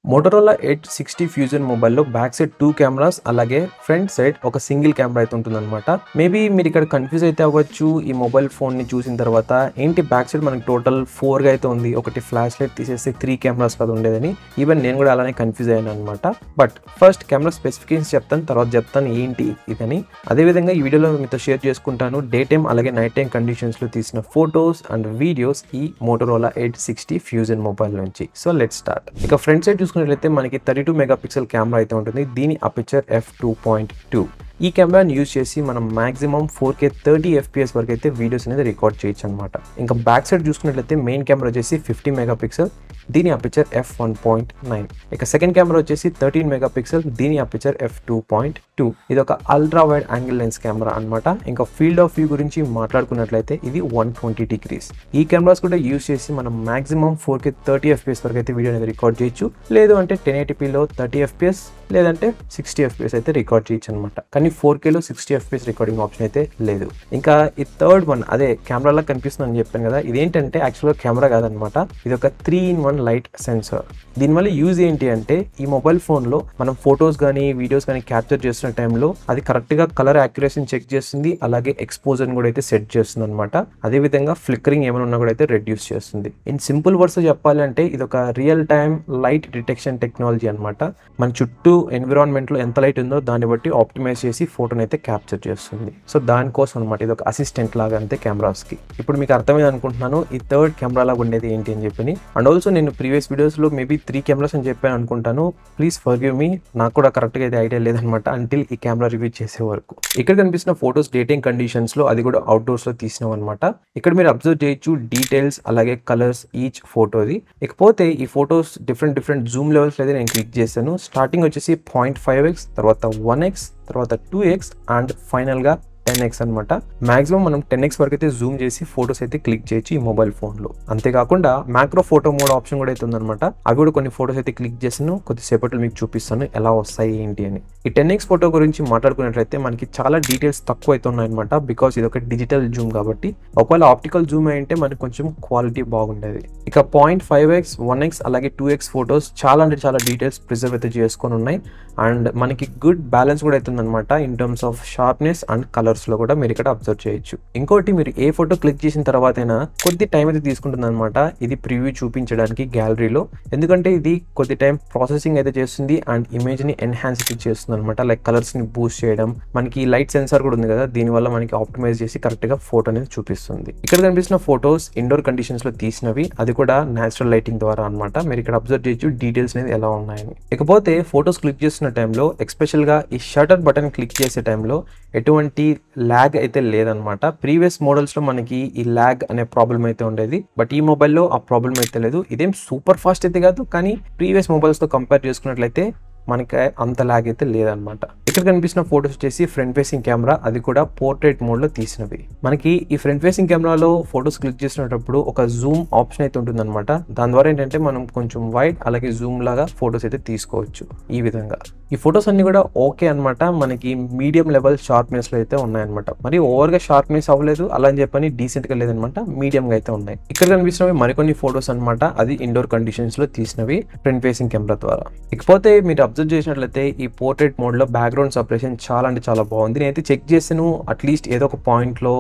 Motorola edge 60 fusion మొబైల్లో back side 2 cameras అలాగే front side ఒక సింగిల్ కెమెరా అయితే ఉంటుందన్నమాట. మేబీ మీరు ఇక్కడ కన్ఫ్యూజ్ అయితే అవ్వచ్చు ఈ మొబైల్ ఫోన్ని చూసిన తర్వాత. ఏంటి బ్యాక్ సైడ్ మనకి టోటల్ 4గా అయితే ఉంది, ఒకటి ఫ్లాష్ లైట్ తీసేస్తే 3 కెమెరాస్ కదా ఉండేదని. ఈవెన్ నేను కూడా అలానే కన్ఫ్యూజ్ అయ్యాను అనమాట. బట్ ఫస్ట్ కెమెరా స్పెసిఫికేషన్స్ చెప్తాను, తర్వాత చెప్తాను ఏంటి ఇదని. అదేవిధంగా ఈ వీడియోలో మీతో షేర్ చేసుకుంటాను డే టైమ్ అలాగే నైట్ టైం కండిషన్స్లో తీసిన ఫొటోస్ అండ్ వీడియోస్ ఈ మోటరోలా ఎడ్జ్ 60 ఫ్యూజన్ మొబైల్ నుంచి. So let's start. ఇక ఫ్రంట్ సైడ్ చూసుకున్నట్లయితే మనకి 32 మెగాపిక్సెల్ కెమెరా అయితే ఉంటుంది. దీని అపర్చర్ f2.2. ఈ కెమెరాని యూజ్ చేసి మనం మాక్సిమం 4K 30 FPS వరకు అయితే వీడియోస్ అనేది రికార్డ్ చేయొచ్చు అనమాట. ఇంకా బ్యాక్ సైడ్ చూసుకున్నట్లయితే మెయిన్ కెమెరా వచ్చేసి 50 మెగాపిక్సెల్, దీని అపర్చర్ f1.9. ఇక సెకండ్ కెమెరా వచ్చేసి 13 మెగాపిక్సెల్, దీని అపర్చర్ f2.2. ఇది ఒక ultra wide angle lens camera అనమాట. ఇంకా ఫీల్డ్ ఆఫ్ వ్యూ గురించి మాట్లాడుకున్నట్లయితే ఇది 120 degrees. ఈ కెమెరాస్ కూడా యూజ్ చేసి మనం మాక్సిమం 4K 30 FPS వరకు అయితే వీడియో అనేది రికార్డ్ చేయొచ్చు. లేదు అంటే 1080pలో 30 FPS లేదంటే 60 FPS అయితే రికార్డ్ చేయొచ్చు అనమాట. కానీ 4Kలో 60 FPS రికార్డింగ్ ఆప్షన్ అయితే లేదు. ఇంకా ఈ థర్డ్ వన్ అదే కెమెరాలా కనిపిస్తుంది అని చెప్పాను కదా, ఇదేంటంటే యాక్చువల్గా కెమెరా కాదనమాట. ఇది ఒక 3-in-1 లైట్ సెన్సార్. దీనివల్ల యూజ్ ఏంటి అంటే ఈ మొబైల్ ఫోన్లో మనం ఫొటోస్ కానీ వీడియోస్ కానీ క్యాప్చర్ చేస్తున్న టైంలో అది కరెక్ట్గా కలర్ యాక్యురసీని చెక్ చేస్తుంది, అలాగే ఎక్స్పోజర్ని కూడా అయితే సెట్ చేస్తుంది అనమాట. అదేవిధంగా ఫ్లిక్కరింగ్ ఏమైనా ఉన్నా కూడా అయితే రెడ్యూస్ చేస్తుంది. ఇన్ సింపుల్ వర్డ్స్ చెప్పాలంటే ఇది ఒక real time light detection technology అనమాట. మన చుట్టూ ఎన్విరాన్మెంట్లో ఎంత లైట్ ఉందో దాన్ని బట్టి ఆప్టిమైజ్ చేసి ఫోటోని అయితే క్యాప్చర్ చేస్తుంది. సో దానికోసం అనమాట ఇది ఒక అసిస్టెంట్ లాగా అంతే కెమెరాస్కి. ఇప్పుడు మీకు అర్థమైంది అనుకుంటున్నాను ఈ థర్డ్ కెమెరా లాగా ఉండేది ఏంటి అని చెప్పి. అండ్ ఆల్సో నేను ప్రీవియస్ వీడియోస్లో మేబీ 3 కెమెరాస్ అని చెప్పాను అనుకుంటాను. ప్లీజ్ ఫర్గివ్ మీ, నాకు కూడా కరెక్ట్గా అయితే ఐడియా లేదనమాట అంటిల్ ఈ కెమెరా రివ్యూ చేసే వరకు. ఇక్కడ కనిపిస్తున్న ఫొటోస్ డేటింగ్ కండిషన్స్లో అది కూడా అవుట్డోర్స్లో తీసినాం అనమాట. ఇక్కడ మీరు అబ్జర్వ్ చేయొచ్చు డీటెయిల్స్ అలాగే కలర్స్ ఈచ్ ఫోటోది. ఇకపోతే ఈ ఫొటోస్ డిఫరెంట్ జూమ్ లెవెల్స్ అయితే నేను క్లిక్ చేశాను. స్టార్టింగ్ వచ్చేసి 0.5x, తర్వాత 1x, తర్వాత 2x అండ్ ఫైనల్గా 10x అనమాట. మాక్సిమం మనం 10x వరకు అయితే జూమ్ చేసి ఫొటోస్ అయితే క్లిక్ చేయొచ్చు ఈ మొబైల్ ఫోన్లో. అంతేకాకుండా మ్యాక్రో ఫోటో మోడ్ ఆప్షన్ కూడా అయితే ఉందన్నమాట. అవి కూడా కొన్ని ఫొటోస్ అయితే క్లిక్ చేసాను, కొద్దిసేపట్లో మీకు చూపిస్తాను ఎలా వస్తాయి ఏంటి అని. ఈ 10x ఫోటో గురించి మాట్లాడుకున్నట్లయితే మనకి చాలా డీటెయిల్స్ తక్కువ అయితే ఉన్నాయన్నమాట. బికాస్ ఇది ఒక డిజిటల్ జూమ్ కాబట్టి. ఒకవేళ ఆప్టికల్ జూమ్ అయితే మనకి కొంచెం క్వాలిటీ బాగుండేది. ఇక 0.5x, 1x అలాగే 2x ఫొటోస్ చాలా అంటే చాలా డీటెయిల్స్ ప్రిజర్వ్ అయితే చేసుకొని ఉన్నాయి. అండ్ మనకి గుడ్ బ్యాలెన్స్ కూడా అవుతుందన్నమాట in terms of sharpness and కలర్స్లో కూడా మీరు ఇక్కడ అబ్జర్వ్ చేయొచ్చు. ఇంకోటి మీరు ఏ ఫోటో క్లిక్ చేసిన తర్వాతైనా కొద్ది టైం అయితే తీసుకుంటుంది అనమాట ఇది ప్రివ్యూ చూపించడానికి గ్యాలరీలో. ఎందుకంటే ఇది కొద్ది టైం ప్రాసెసింగ్ అయితే చేస్తుంది అండ్ ఇమేజ్ని ఎన్హాన్స్ అయితే చేస్తుంది అనమాట. లైక్ కలర్స్ని బూస్ట్ చేయడం. మనకి లైట్ సెన్సార్ కూడా ఉంది కదా, దీనివల్ల మనకి ఆప్టిమైజ్ చేసి కరెక్ట్గా ఫోటో అనేది చూపిస్తుంది. ఇక్కడ కనిపిస్తున్న ఫొటోస్ ఇండోర్ కండిషన్స్లో తీసినవి, అది కూడా న్యాచురల్ లైటింగ్ ద్వారా అనమాట. మీరు ఇక్కడ అబ్జర్వ్ చేయొచ్చు డీటెయిల్స్ అనేది ఎలా ఉన్నాయని. ఇకపోతే ఫొటోస్ క్లిక్ చేస్తున్న టైంలో ఎస్పెషల్గా ఈ షటర్ బటన్ క్లిక్ చేసే టైంలో ఎటువంటి ల్యాగ్ అయితే లేదనమాట. ప్రీవియస్ మోడల్స్లో మనకి ఈ ల్యాగ్ అనే ప్రాబ్లం అయితే ఉండేది, బట్ ఈ మొబైల్లో ఆ ప్రాబ్లం అయితే లేదు. ఇదేం సూపర్ ఫాస్ట్ అయితే కాదు, కానీ ప్రీవియస్ మొబైల్స్తో కంపేర్ చేసుకున్నట్లయితే మనకి అంత ల్యాగ్ అయితే లేదనమాట. ఇక్కడ కనిపిస్తున్న ఫొటోస్ వచ్చేసి ఫ్రంట్ ఫేసింగ్ కెమెరా, అది కూడా పోర్ట్రేట్ మోడ్లో తీసినవి. మనకి ఈ ఫ్రంట్ ఫేసింగ్ కెమెరాలో ఫొటోస్ క్లిక్ చేసినప్పుడు ఒక జూమ్ ఆప్షన్ అయితే ఉంటుందన్నమాట. దాని ద్వారా ఏంటంటే మనం కొంచెం వైడ్ అలాగే జూమ్ లాగా ఫొటోస్ అయితే తీసుకోవచ్చు ఈ విధంగా. ఈ ఫొటోస్ అన్ని కూడా ఓకే అనమాట. మనకి మీడియం లెవెల్ షార్ప్నెస్లో అయితే ఉన్నాయన్నమాట. మరి ఓవర్గా షార్ప్నెస్ అవ్వలేదు అలా అని చెప్పని డీసెంట్గా లేదనమాట, మీడియంగా అయితే ఉన్నాయి. ఇక్కడ కనిపిస్తున్నవి మరికొన్ని ఫొటోస్ అనమాట, అది ఇండోర్ కండిషన్స్లో తీసినవి ఫ్రంట్ ఫేసింగ్ కెమెరా ద్వారా. ఇకపోతే మీరు అబ్జర్వ్ చేసినట్లయితే ఈ పోర్ట్రేట్ మోడ్లో బ్యాక్గ్రౌండ్ సపరేషన్ చాలా అంటే చాలా బాగుంది. నేనైతే చెక్ చేసాను అట్లీస్ట్ ఏదో ఒక పాయింట్లో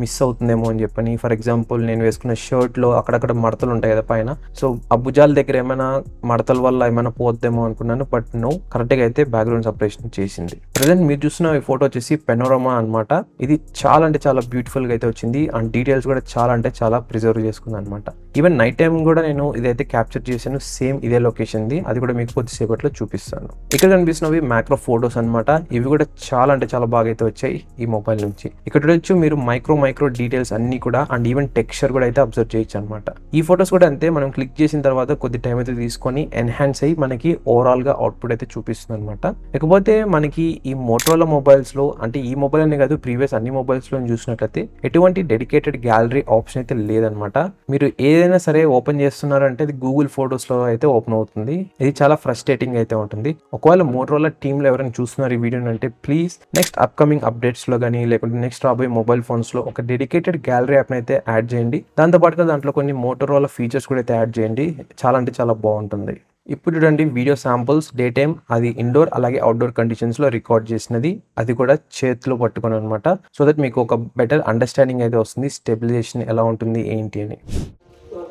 మిస్ అవుతుందేమో అని చెప్పని. ఫర్ ఎగ్జాంపుల్ నేను వేసుకున్న షర్ట్లో అక్కడక్కడ మడతలు ఉంటాయి కదా పైన, సో ఆ భుజాల దగ్గర ఏమైనా మడతల వల్ల ఏమైనా పోద్దేమో అనుకున్నాను. బట్ నో, కరెక్ట్గా అయితే బ్యాక్గ్రౌండ్ సపరేషన్ చేసింది. ప్రజెంట్ మీరు చూస్తున్న ఈ ఫోటో వచ్చేసి పెనోరమా అనమాట. ఇది చాలా అంటే చాలా బ్యూటిఫుల్గా అయితే వచ్చింది అండ్ డీటెయిల్స్ కూడా చాలా అంటే చాలా ప్రిజర్వ్ చేసుకుంది అనమాట. ఈవెన్ నైట్ టైం కూడా నేను ఇదైతే క్యాప్చర్ చేశాను, సేమ్ ఇదే లొకేషన్ది. అది కూడా మీకు కొద్దిసేపట్లో చూపిస్తాను. ఇక్కడ కనిపిస్తున్నవి మ్యాక్రో ఫొటోస్ అనమాట. ఇవి కూడా చాలా అంటే చాలా బాగా అయితే వచ్చాయి ఈ మొబైల్ నుంచి. ఇక్కడ చూడొచ్చు మీరు మైక్రో డీటెయిల్స్ అన్ని కూడా అండ్ ఈవెన్ టెక్స్చర్ కూడా అయితే అబ్జర్వ్ చేయొచ్చు అనమాట. ఈ ఫొటోస్ కూడా అంతే, మనం క్లిక్ చేసిన తర్వాత కొద్ది టైం అయితే తీసుకొని ఎన్హాన్స్ అయ్యి మనకి ఓవరాల్ గా అవుట్పుట్ అయితే చూపిస్తుంది అనమాట. ఇకపోతే మనకి ఈ మోటరోలా మొబైల్స్ లో, అంటే ఈ మొబైల్ అనే కాదు ప్రీవియస్ అన్ని మొబైల్స్ లో చూసినట్లయితే ఎటువంటి డెడికేటెడ్ గ్యాలరీ ఆప్షన్ అయితే లేదనమాట. మీరు ఏదైనా సరే ఓపెన్ చేస్తున్నారంటే అది గూగుల్ ఫొటోస్ లో అయితే ఓపెన్ అవుతుంది. ఇది చాలా ఫ్రస్ట్రేటింగ్ అయితే ఉంటుంది. ఒకవేళ మోటరోలా టీమ్ లో ఎవరైనా చూస్తున్నారు ఈ వీడియోని అంటే ప్లీజ్ నెక్స్ట్ అప్కమింగ్ అప్డేట్స్ లో కానీ లేకుంటే నెక్స్ట్ రాబోయే మొబైల్ ఫోన్స్ లో ఒక డెడికేటెడ్ గ్యాలరీ యాప్ అయితే యాడ్ చేయండి. దాంతో పాటుగా దాంట్లో కొన్ని మోటరోలా ఫీచర్స్ కూడా అయితే యాడ్ చేయండి. చాలా అంటే చాలా బాగుంటుంది. ఇప్పుడు చూడండి వీడియో శాంపుల్స్ డే టైం అది ఇండోర్ అలాగే అవుట్డోర్ కండిషన్స్లో రికార్డ్ చేసినది, అది కూడా చేతిలో పట్టుకొని అనమాట. సో దట్ మీకు ఒక బెటర్ అండర్స్టాండింగ్ అయితే వస్తుంది స్టెబిలైజేషన్ ఎలా ఉంటుంది ఏంటి అని.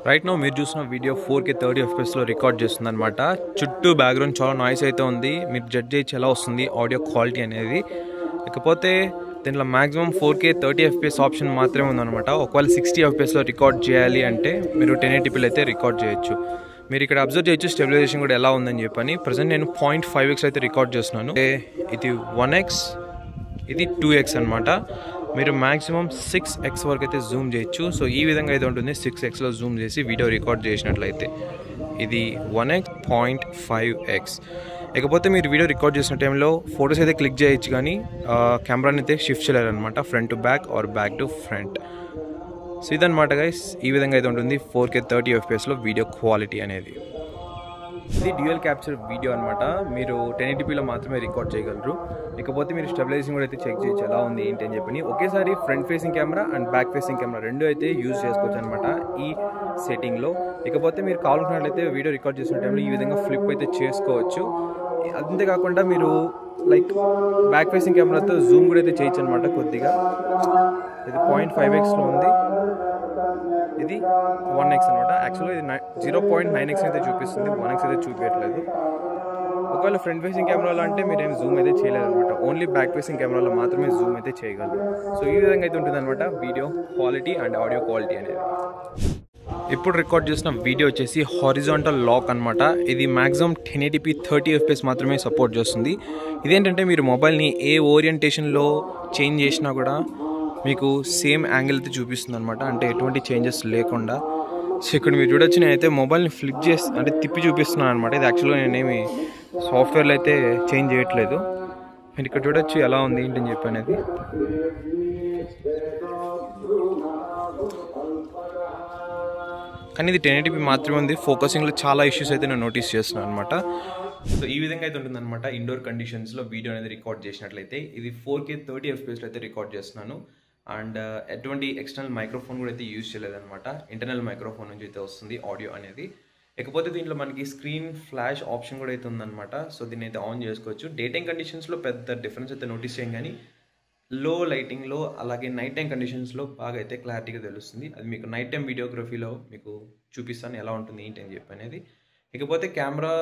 రైట్ నో మీరు చూసిన వీడియో 4K 30 FPS రికార్డ్ చేస్తుంది అనమాట. చుట్టూ బ్యాక్గ్రౌండ్ చాలా నాయిస్ అయితే ఉంది, మీరు జడ్జ్ చేయొచ్చు ఎలా వస్తుంది ఆడియో క్వాలిటీ అనేది. ఇకపోతే దీంట్లో మ్యాక్సిమం 4K 30 FPS ఆప్షన్ మాత్రమే ఉందన్నమాట. ఒకవేళ 60 FPSలో రికార్డ్ చేయాలి అంటే మీరు 1080pలో అయితే రికార్డ్ చేయొచ్చు. మీరు ఇక్కడ అబ్జర్వ్ చేయొచ్చు స్టెబిలైజేషన్ కూడా ఎలా ఉందని చెప్పని. ప్రజెంట్ నేను 0.5x అయితే రికార్డ్ చేస్తున్నాను. ఇది 1x, ఇది 2x అనమాట. మీరు మ్యాక్సిమం 6x వరకు అయితే జూమ్ చేయొచ్చు. సో ఈ విధంగా అయితే ఉంటుంది 6xలో జూమ్ చేసి వీడియో రికార్డ్ చేసినట్లయితే. ఇది 1x 0.5x. ఇకపోతే మీరు వీడియో రికార్డ్ చేసిన టైంలో ఫొటోస్ అయితే క్లిక్ చేయొచ్చు, కానీ కెమెరాని అయితే షిఫ్ట్ చేయలేరు అనమాట, front to back or back to front. So ఇదన్నమాట గైస్, ఈ విధంగా అయితే ఉంటుంది 4K 30 FPSలో వీడియో క్వాలిటీ అనేది. ఇది డ్యూయల్ క్యాప్చర్ వీడియో అనమాట. మీరు 1080pలో మాత్రమే రికార్డ్ చేయగలరు. ఇకపోతే మీరు స్టెబిలైజింగ్ కూడా అయితే చెక్ చేయొచ్చు ఎలా ఉంది ఏంటి అని చెప్పి. ఒకేసారి front facing camera and back facing camera రెండు అయితే యూజ్ చేసుకోవచ్చు అనమాట ఈ సెట్టింగ్లో. ఇకపోతే మీరు కావాలనుకున్నట్లయితే వీడియో రికార్డ్ చేసిన టైంలో ఈ విధంగా ఫ్లిప్ అయితే చేసుకోవచ్చు. అంతేకాకుండా మీరు లైక్ బ్యాక్ ఫేసింగ్ కెమెరాతో జూమ్ కూడా అయితే చేయొచ్చు అనమాట కొద్దిగా. ఇది 0.5xలో ఉంది, ఇది 1x అనమాట. యాక్చువల్గా ఇది 0.9x అయితే చూపిస్తుంది, 1x అయితే చూపించట్లేదు. ఒకవేళ ఫ్రంట్ ఫేసింగ్ కెమెరాలో అంటే మీరేం జూమ్ అయితే చేయలేదు అనమాట, ఓన్లీ బ్యాక్ ఫేసింగ్ కెమెరాలో మాత్రమే జూమ్ అయితే చేయగలరు. సో ఈ విధంగా అయితే ఉంటుంది అనమాట video quality and audio quality అనేది. ఇప్పుడు రికార్డ్ చేసిన వీడియో వచ్చేసి హారిజాంటల్ లాక్ అనమాట. ఇది మ్యాక్సిమం 1080p 30 FPS మాత్రమే సపోర్ట్ చేస్తుంది. ఇదేంటంటే మీరు మొబైల్ని ఏ ఓరియంటేషన్లో చేంజ్ చేసినా కూడా మీకు సేమ్ యాంగిల్ అయితే చూపిస్తుంది అనమాట, అంటే ఎటువంటి చేంజెస్ లేకుండా. సో ఇక్కడ మీరు చూడొచ్చు, నేనైతే మొబైల్ని ఫ్లిప్ చేసి అంటే తిప్పి చూపిస్తున్నాను అనమాట. ఇది యాక్చువల్గా నేనేమి సాఫ్ట్వేర్లో అయితే చేంజ్ చేయట్లేదు. మీరు ఇక్కడ చూడొచ్చు ఎలా ఉంది ఏంటని చెప్పి అనేది. కానీ ఇది 1080p మాత్రమే ఉంది. ఫోకసింగ్లో చాలా ఇష్యూస్ అయితే నేను నోటీస్ చేస్తున్నాను అనమాట. సో ఈ విధంగా అయితే ఉంటుంది అనమాట ఇండోర్ కండిషన్స్లో వీడియో అనేది రికార్డ్ చేసినట్లయితే. ఇది 4K 30 FPSలో అయితే రికార్డ్ చేస్తున్నాను. అండ్ ఎటువంటి ఎక్స్టర్నల్ మైక్రోఫోన్ కూడా అయితే యూజ్ చేయలేదన్నమాట, ఇంటర్నల్ మైక్రోఫోన్ నుంచి అయితే వస్తుంది ఆడియో అనేది. ఇకపోతే దీంట్లో మనకి స్క్రీన్ ఫ్లాష్ ఆప్షన్ కూడా అయితే ఉందన్నమాట. సో దీన్ని అయితే ఆన్ చేసుకోవచ్చు. డే టైం కండిషన్స్లో పెద్ద డిఫరెన్స్ అయితే నోటీస్ చేయం, కానీ లో లైటింగ్లో అలాగే నైట్ టైం కండిషన్స్లో బాగా అయితే క్లారిటీగా తెలుస్తుంది. అది మీకు నైట్ టైం వీడియోగ్రఫీలో మీకు చూపిస్తాను ఎలా ఉంటుంది ఏంటి అని చెప్పి అనేది. ఇకపోతే కెమెరా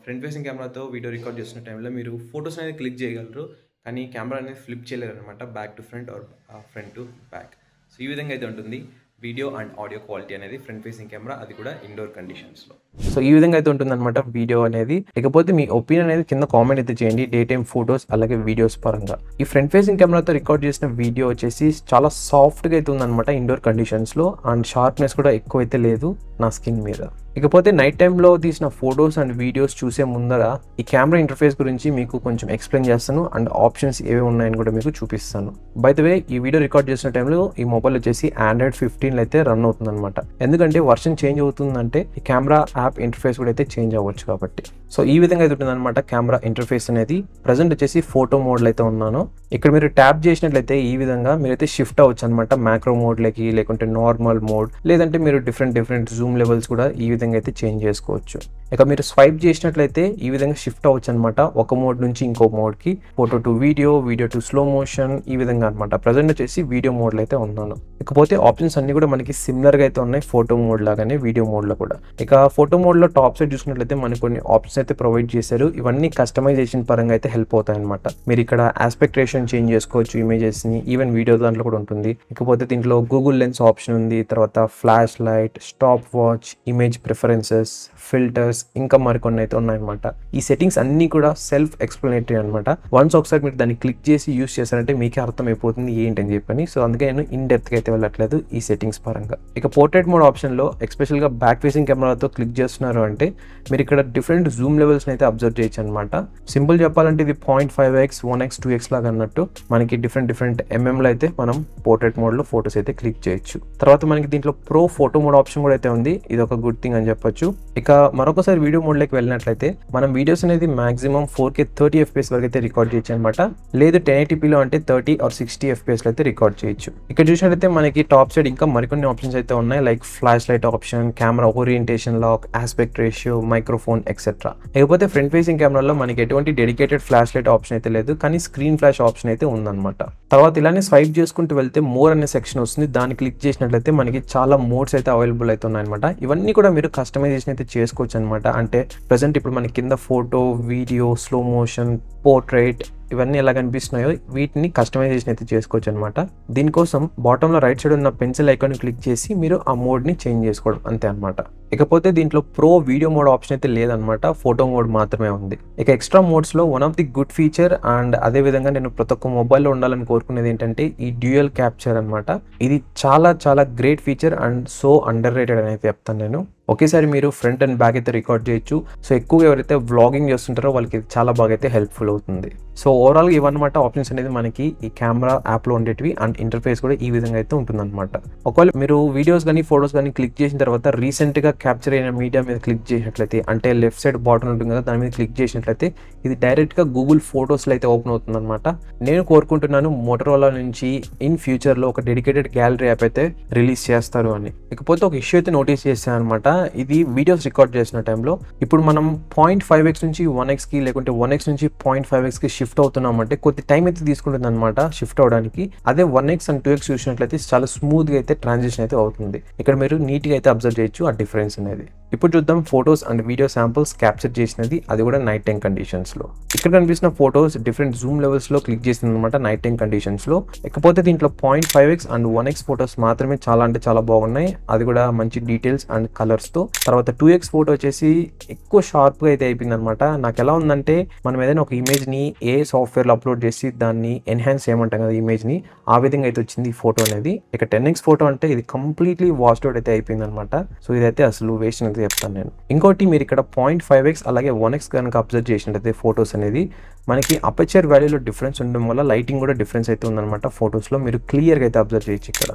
ఫ్రంట్ ఫేసింగ్ కెమెరాతో వీడియో రికార్డ్ చేసిన టైంలో మీరు ఫొటోస్ అనేది క్లిక్ చేయగలరు, కానీ కెమెరా అనేది ఫ్లిప్ చేయలేరు అనమాట, back to front are front to back. So ఈ విధంగా అయితే ఉంటుంది వీడియో అండ్ ఆడియో క్వాలిటీ అనేది ఫ్రంట్ ఫేసింగ్ కెమెరా, అది కూడా ఇండోర్ కండిషన్స్లో. సో ఈ విధంగా అయితే ఉంటుంది అనమాట వీడియో అనేది. ఇకపోతే మీ ఒపీనియన్ అనేది కింద కామెంట్ అయితే చేయండి డే టైమ్ ఫొటోస్ అలాగే వీడియోస్ పరంగా. ఈ ఫ్రంట్ ఫేసింగ్ కెమెరాతో రికార్డ్ చేసిన వీడియో వచ్చేసి చాలా సాఫ్ట్గా అయితే ఉందన్నమాట ఇండోర్ కండిషన్స్లో, అండ్ షార్ప్నెస్ కూడా ఎక్కువ అయితే లేదు నా స్కిన్ మీద. ఇకపోతే నైట్ టైంలో తీసిన ఫొటోస్ అండ్ వీడియోస్ చూసే ముందర ఈ కెమెరా ఇంటర్ఫేస్ గురించి మీకు కొంచెం ఎక్స్ప్లెయిన్ చేస్తాను, అండ్ ఆప్షన్స్ ఏవి ఉన్నాయని కూడా మీకు చూపిస్తాను. బై ద వే ఈ వీడియో రికార్డ్ చేసిన టైంలో ఈ మొబైల్ వచ్చేసి Android 15 అయితే రన్ అవుతుంది అనమాట. ఎందుకంటే వర్షన్ చేంజ్ అవుతుందంటే ఈ కెమెరా యాప్ ఇంటర్ఫేస్ కూడా అయితే చేంజ్ అవ్వచ్చు కాబట్టి. సో ఈ విధంగా అయితే ఉంటుంది అనమాట కెమెరా ఇంటర్ఫేస్ అనేది. ప్రజెంట్ వచ్చేసి ఫోటో మోడ్లో అయితే ఉన్నాను. ఇక్కడ మీరు ట్యాప్ చేసినట్లయితే ఈ విధంగా మీరైతే షిఫ్ట్ అవ్వచ్చు అనమాట, మ్యాక్రో మోడ్లకి, లేకుంటే నార్మల్ మోడ్, లేదంటే మీరు డిఫరెంట్ జూమ్ లెవెల్స్ కూడా ఈ విధంగా అయితే చేంజ్ చేసుకోవచ్చు. ఇక మీరు స్వైప్ చేసినట్లయితే ఈ విధంగా షిఫ్ట్ అవ్వచ్చు అనమాట, ఒక మోడ్ నుంచి ఇంకో మోడ్కి, photo to video, video to slow motion, ఈ విధంగా అనమాట. ప్రజెంట్ వచ్చేసి వీడియో మోడ్లో అయితే ఉన్నాను. ఇకపోతే ఆప్షన్స్ అన్ని కూడా మనకి సిమిలర్గా అయితే ఉన్నాయి ఫోటో మోడ్ లాగానే వీడియో మోడ్లో కూడా. ఇక ఫోటో మోడ్లో టాప్ సైడ్ చూసుకున్నట్లయితే మనకు కొన్ని ఆప్షన్స్ అయితే ప్రొవైడ్ చేశారు. ఇవన్నీ కస్టమైజేషన్ పరంగా అయితే హెల్ప్ అవుతాయి అనమాట. మీరు ఇక్కడ ఆస్పెక్ట్ రేషియోని చేంజ్ చేసుకోవచ్చు ఇమేజెస్ని, ఈవెన్ వీడియో దాంట్లో కూడా ఉంటుంది. ఇకపోతే దీంట్లో గూగుల్ లెన్స్ ఆప్షన్ ఉంది, తర్వాత flash light, stop watch, image preferences, filters, ఇంకా మరికొన్ని అయితే ఉన్నాయన్నమాట. ఈ సెట్టింగ్స్ అన్ని కూడా సెల్ఫ్ ఎక్స్ప్లెనేటరీ అనమాట. వన్స్ ఒకసారి మీరు దాన్ని క్లిక్ చేసి యూస్ చేశారంటే మీకే అర్థమైపోతుంది ఏంటని చెప్పని. సో అందుకే నేను ఇన్ డెప్త్గా అయితే వెళ్ళట్లేదు ఈ సెట్టింగ్స్ పరంగా. ఇక పోర్ట్రేట్ మోడ్ ఆప్షన్లో ఎస్పెషల్గా బ్యాక్ ఫేసింగ్ కెమెరాతో క్లిక్ చేస్తున్నారు అంటే మీరు ఇక్కడ డిఫరెంట్ జూమ్ లెవెల్స్ని అయితే అబ్జర్వ్ చేయొచ్చు అనమాట. సింపుల్ చెప్పాలంటే ఇది 0.5x, 1x, 2x లాగా అన్నట్టు మనకి డిఫరెంట్ ఎంఎంలో అయితే మనం పోర్ట్రేట్ మోడ్లో ఫొటోస్ అయితే క్లిక్ చేయొచ్చు. తర్వాత మనకి దీంట్లో ప్రో ఫోటో మోడ్ ఆప్షన్ కూడా అయితే ఉంది. ఇది ఒక గుడ్ థింగ్ అని అని చెప్పొచ్చు. ఇక మరొకసారి వీడియో మోడ్లోకి వెళ్ళినట్లయితే మనం వీడియోస్ అనేది మాక్సిమం 4K 30 FPS వరకు అయితే రికార్డ్ చేయొచ్చు అనమాట. లేదు 1080pలో అంటే 30 or 60 FPSలో అయితే రికార్డ్ చేయొచ్చు. ఇక్కడ చూసినట్లయితే మనకి టాప్ సైడ్ ఇంకా మరికొన్ని ఆప్షన్స్ అయితే ఉన్నాయి. Like flash light option, camera orientation lock, aspect ratio, microphone etcetera. ఇకపోతే ఫ్రంట్ ఫేసింగ్ కెమెరాలో మనకి ఎటువంటి డెడికేటెడ్ ఫ్లాష్ లైట్ ఆప్షన్ అయితే లేదు, కానీ స్క్రీన్ ఫ్లాష్ ఆప్షన్ అయితే ఉందన్నమాట. తర్వాత ఇలానే స్వైప్ చేసుకుంటూ వెళ్తే మోర్ అనే సెక్షన్ వస్తుంది. దాన్ని క్లిక్ చేసినట్లయితే మనకి చాలా మోడ్స్ అయితే అవైలబుల్ అయితే ఉన్నాయన్నమాట. ఇవన్నీ కూడా మీరు కస్టమైజేషన్ అయితే చేసుకోవచ్చు అనమాట. అంటే ప్రెసెంట్ ఇప్పుడు మనకి కింద photo, video, slow motion, portrait ఇవన్నీ ఎలా కనిపిస్తున్నాయో వీటిని కస్టమైజేషన్ అయితే చేసుకోవచ్చు అనమాట. దీనికోసం బాటంలో రైట్ సైడ్ ఉన్న పెన్సిల్ ఐకాన్ క్లిక్ చేసి మీరు ఆ మోడ్ని చేంజ్ చేసుకోవడం అంతే అనమాట. ఇకపోతే దీంట్లో ప్రో వీడియో మోడ్ ఆప్షన్ అయితే లేదనమాట, ఫోటో మోడ్ మాత్రమే ఉంది. ఇక ఎక్స్ట్రా మోడ్స్లో one of the good feature and అదే విధంగా నేను ప్రతి ఒక్క మొబైల్లో ఉండాలని కోరుకునేది ఏంటంటే ఈ డ్యూయల్ క్యాప్చర్ అనమాట. ఇది చాలా చాలా great feature and so under rated అని అయితే చెప్తాను నేను. ఒకేసారి మీరు ఫ్రంట్ అండ్ బ్యాక్ అయితే రికార్డ్ చేయొచ్చు. సో ఎక్కువగా ఎవరైతే వ్లాగింగ్ చేస్తుంటారో వాళ్ళకి చాలా బాగా అయితే హెల్ప్ఫుల్ అవుతుంది. సో ఓవరాల్గా ఇవన్నమాట ఆప్షన్స్ అనేది మనకి ఈ కెమెరా యాప్లో ఉండేటివి అండ్ ఇంటర్ఫేస్ కూడా ఈ విధంగా అయితే ఉంటుందన్నమాట. ఒకవేళ మీరు వీడియోస్ కానీ ఫోటోస్ కానీ క్లిక్ చేసిన తర్వాత రీసెంట్గా క్యాప్చర్ అయిన మీడియా మీద క్లిక్ చేసినట్లయితే, అంటే లెఫ్ట్ సైడ్ బాటన్ ఉంటుంది కదా దాని మీద క్లిక్ చేసినట్లయితే ఇది డైరెక్ట్గా గూగుల్ ఫోటోస్లో అయితే ఓపెన్ అవుతుంది అనమాట. నేను కోరుకుంటున్నాను మోటరోలా నుంచి ఇన్ ఫ్యూచర్లో ఒక డెడికేటెడ్ గ్యాలరీ యాప్ అయితే రిలీజ్ చేస్తారు అని. ఇకపోతే ఒక ఇష్యూ అయితే నోటీస్ చేశాను అనమాట. ఇది వీడియోస్ రికార్డ్ చేసిన టైంలో ఇప్పుడు మనం 0.5x నుంచి 1xకి లేకుంటే 1x నుంచి 0.5xకి షిఫ్ట్ అవుతున్నామంటే కొద్ది టైం అయితే తీసుకుంటుంది అనమాట షిఫ్ట్ అవడానికి. అదే 1x అండ్ 2x చూసినట్లయితే చాలా స్మూత్గా అయితే ట్రాన్సిషన్ అయితే అవుతుంది. ఇక్కడ మీరు నీట్గా అయితే అబ్జర్వ్ చేయొచ్చు ఆ డిఫరెన్స్ అనేది. ఇప్పుడు చూద్దాం photos and video samples capture చేసినది, అది కూడా నైట్ టైం కండిషన్స్లో. ఇక్కడ కనిపిస్తున్న ఫొటోస్ డిఫరెంట్ జూమ్ లెవెల్స్లో క్లిక్ చేసింది అనమాట నైట్ టైం కండిషన్స్లో. ఇకపోతే దీంట్లో 0.5x అండ్ 1x ఫొటోస్ మాత్రమే చాలా అంటే చాలా బాగున్నాయి, అది కూడా మంచి డీటెయిల్స్ అండ్ కలర్స్తో. తర్వాత 2x ఫోటో వచ్చేసి ఎక్కువ షార్ప్గా అయితే అయిపోయింది అనమాట. నాకు ఎలా ఉందంటే మనం ఏదైనా ఒక ఇమేజ్ని ఏ సాఫ్ట్వేర్లో అప్లోడ్ చేసి దాన్ని ఎన్హాన్స్ చేయమంటాం కదా ఇమేజ్ని, ఆ విధంగా అయితే వచ్చింది ఈ ఫోటో అనేది. ఇక 10x ఫోటో అంటే ఇది కంప్లీట్లీ వాష్డ్ అవుట్ అయితే అయిపోయింది అనమాట. సో ఇదైతే అసలు వేస్ట్ అయితే చెప్తాను నేను. ఇంకోటి మీరు ఇక్కడ 0.5x అలాగే 1x కనుక అబ్జర్వ్ చేసినట్లయితే ఫొటోస్ అనేది మనకి అపర్చర్ వాల్యూలో డిఫరెన్స్ ఉండడం వల్ల లైటింగ్ కూడా డిఫరెన్స్ అయితే ఉందన్నమాట. ఫొటోస్లో మీరు క్లియర్గా అయితే అబ్జర్వ్ చేయొచ్చు ఇక్కడ.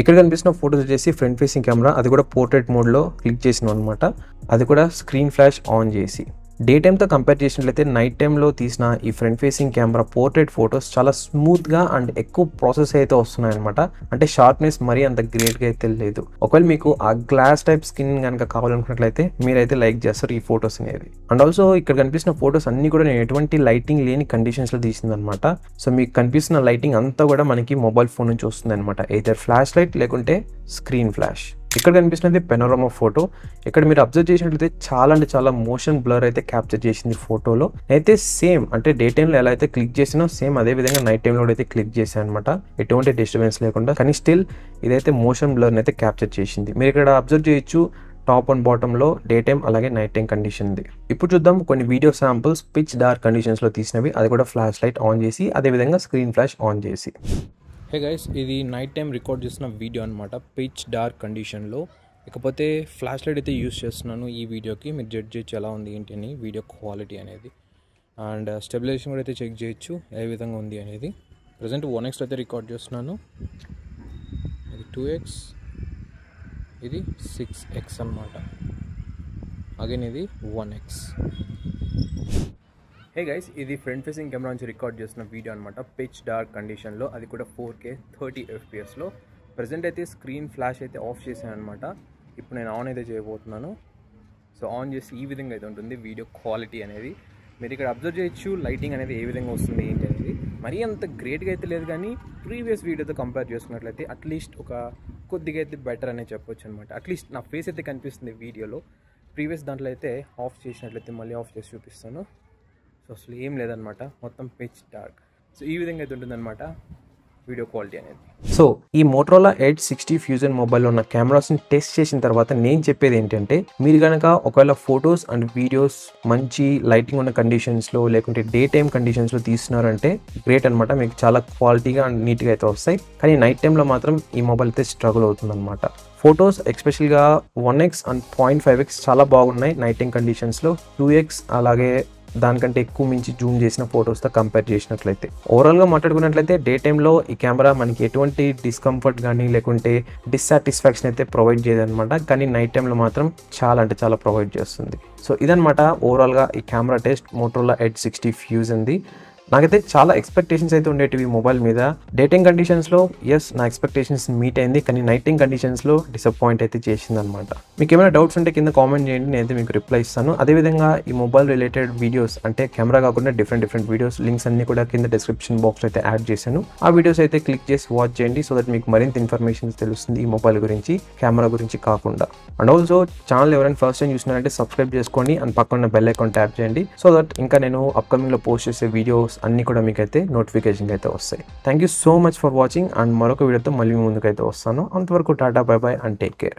ఇక్కడ కనిపిస్తున్న ఫోటోస్ వచ్చేసి ఫ్రంట్ ఫేసింగ్ కెమెరా, అది కూడా పోర్ట్రేట్ మోడ్లో క్లిక్ చేసినాం అనమాట. అది కూడా స్క్రీన్ ఫ్లాష్ ఆన్ చేసి. డే టైంతో కంపేర్ చేసినట్లయితే నైట్ టైంలో తీసిన ఈ front facing camera portrait photos చాలా స్మూత్గా అండ్ ఎక్కువ ప్రాసెస్ అయితే వస్తున్నాయి అనమాట. అంటే షార్ప్నెస్ మరీ అంత గ్రేట్గా అయితే లేదు. ఒకవేళ మీకు ఆ గ్లాస్ టైప్ స్కిన్ కనుక కావాలనుకున్నట్లయితే మీరైతే లైక్ చేస్తారు ఈ ఫొటోస్ అనేది. అండ్ ఆల్సో ఇక్కడ కనిపిస్తున్న ఫొటోస్ అన్ని కూడా నేను ఎటువంటి లైటింగ్ లేని కండిషన్స్లో తీసింది అనమాట. సో మీకు కనిపిస్తున్న లైటింగ్ అంతా కూడా మనకి మొబైల్ ఫోన్ నుంచి వస్తుంది అనమాట, ఎయిదర్ ఫ్లాష్ లైట్ లేకుంటే స్క్రీన్ ఫ్లాష్. ఇక్కడ కనిపిస్తున్నది పెనోరామా ఫోటో. ఇక్కడ మీరు అబ్జర్వ్ చేసినట్లయితే చాలా అంటే చాలా మోషన్ బ్లర్ అయితే క్యాప్చర్ చేసింది ఫోటోలో. అయితే సేమ్ అంటే డే టైంలో ఎలా అయితే క్లిక్ చేసినో సేమ్ అదే విధంగా నైట్ టైంలో అయితే క్లిక్ చేశాను అనమాట, ఎటువంటి డిస్టర్బెన్స్ లేకుండా. కానీ స్టిల్ ఇదైతే మోషన్ బ్లర్ని అయితే క్యాప్చర్ చేసింది. మీరు ఇక్కడ అబ్జర్వ్ చేయొచ్చు టాప్ అండ్ బాటంలో డే టైం అలాగే నైట్ టైం కండిషన్ది. ఇప్పుడు చూద్దాం కొన్ని వీడియో శాంపుల్స్ పిచ్ డార్క్ కండిషన్స్లో తీసినవి, అది కూడా ఫ్లాష్ లైట్ ఆన్ చేసి అదేవిధంగా స్క్రీన్ ఫ్లాష్ ఆన్ చేసి. హే గైస్, ఇది నైట్ టైం రికార్డ్ చేసిన వీడియో అనమాట పిచ్ డార్క్ కండిషన్లో. ఇకపోతే ఫ్లాష్ లైట్ అయితే యూస్ చేస్తున్నాను ఈ వీడియోకి. మీరు జడ్జ్ చేయొచ్చు ఎలా ఉంది ఏంటి అని వీడియో క్వాలిటీ అనేది. అండ్ స్టెబిలైజేషన్ కూడా అయితే చెక్ చేయొచ్చు ఏ విధంగా ఉంది అనేది. ప్రజెంట్ 1x అయితే రికార్డ్ చేస్తున్నాను, ఇది 2x, ఇది 6x అనమాట. అగైన్ ఇది 1x. హే గైస్, ఇది ఫ్రంట్ ఫేసింగ్ కెమెరా నుంచి రికార్డ్ చేసిన వీడియో అనమాట పిచ్ డార్క్ కండిషన్లో, అది కూడా 4K 30 FPSలో. ప్రజెంట్ అయితే స్క్రీన్ ఫ్లాష్ అయితే ఆఫ్ చేశాను అనమాట. ఇప్పుడు నేను ఆన్ అయితే చేయబోతున్నాను. సో ఆన్ చేసి ఈ విధంగా అయితే ఉంటుంది వీడియో క్వాలిటీ అనేది. మీరు ఇక్కడ అబ్జర్వ్ చేయొచ్చు లైటింగ్ అనేది ఏ విధంగా వస్తుంది ఏంటి అనేది. మరీ అంత గ్రేట్గా అయితే లేదు, కానీ ప్రీవియస్ వీడియోతో కంపేర్ చేసుకున్నట్లయితే అట్లీస్ట్ ఒక కొద్దిగా అయితే బెటర్ అనే చెప్పొచ్చు అనమాట. అట్లీస్ట్ నా ఫేస్ అయితే కనిపిస్తుంది వీడియోలో. ప్రీవియస్ దాంట్లో అయితే ఆఫ్ చేసినట్లయితే మళ్ళీ ఆఫ్ చేసి చూపిస్తాను. సో అసలు ఏం లేదనమాట, మొత్తం పిచ్ డార్క్. సో ఈ విధంగా అయితే ఉంటుందన్నమాట వీడియో క్వాలిటీ అనేది. సో ఈ మోటరోలా ఎడ్జ్ 60 ఫ్యూజన్ మొబైల్లో ఉన్న కెమెరాస్ని టెస్ట్ చేసిన తర్వాత నేను చెప్పేది ఏంటంటే, మీరు కనుక ఒకవేళ ఫొటోస్ అండ్ వీడియోస్ మంచి లైటింగ్ ఉన్న కండిషన్స్లో లేకుంటే డే టైమ్ కండిషన్స్లో తీస్తున్నారంటే గ్రేట్ అనమాట, మీకు చాలా క్వాలిటీగా అండ్ నీట్గా అయితే వస్తాయి. కానీ నైట్ టైంలో మాత్రం ఈ మొబైల్ అయితే స్ట్రగుల్ అవుతుంది అనమాట. ఫొటోస్ ఎక్స్పెషల్గా 1x అండ్ 0.5x చాలా బాగున్నాయి నైట్ టైం కండిషన్స్లో. 2x అలాగే దానికంటే ఎక్కువ మించి జూమ్ చేసిన ఫొటోస్తో కంపేర్ చేసినట్లయితే. ఓవరాల్గా మాట్లాడుకున్నట్లయితే డే టైంలో ఈ కెమెరా మనకి ఎటువంటి డిస్కంఫర్ట్ కానీ లేకుంటే డిస్సాటిస్ఫాక్షన్ అయితే ప్రొవైడ్ చేయదన్నమాట. కానీ నైట్ టైంలో మాత్రం చాలా అంటే చాలా ప్రొవైడ్ చేస్తుంది. సో ఇదనమాట ఓవరాల్గా ఈ కెమెరా టెస్ట్ మోటరోలా ఎడ్జ్ 60 ఫ్యూజన్ది. నాకైతే చాలా ఎక్స్పెక్టేషన్స్ అయితే ఉండేటివి మొబైల్ మీద. డే టైం కండిషన్స్లో నా ఎక్స్పెక్టేషన్స్ మీట్ అయింది, కానీ నైట్ టైం కండిషన్స్లో డిసప్పాయింట్ అయితే చేసింది అనమాట. మీకు ఏమైనా డౌట్స్ ఉంటే కింద కామెంట్ చేయండి, నేనైతే మీకు రిప్లై ఇస్తాను. అదేవిధంగా ఈ మొబైల్ రిలేటెడ్ వీడియోస్ అంటే కెమెరా కాకుండా డిఫరెంట్ వీడియోస్ లింక్స్ అన్ని కూడా కింద డిస్క్రిప్షన్ బాక్స్లో అయితే యాడ్ చేశాను. ఆ వీడియోస్ అయితే క్లిక్ చేసి వాచ్ చేయండి, సో దట్ మీకు మరింత ఇన్ఫర్మేషన్ తెలుస్తుంది ఈ మొబైల్ గురించి, కెమెరా గురించి కాకుండా. అండ్ ఆల్సో ఛానల్ ఎవరైనా ఫస్ట్ టైం చూసినారంటే సబ్స్క్రైబ్ చేసుకోండి అండ్ పక్కన బెల్ ఐకాన్ ట్యాప్ చేయండి, సో దట్ ఇంకా నేను అప్కమింగ్లో పోస్ట్ చేసే వీడియోస్ అన్నీ కూడా మీకైతే నోటిఫికేషన్ అయితే వస్తాయి. Thank you so much for watching and మరొక వీడియోతో మళ్ళీ ముందుకైతే వస్తాను. అంతవరకు Tata, by by and take care.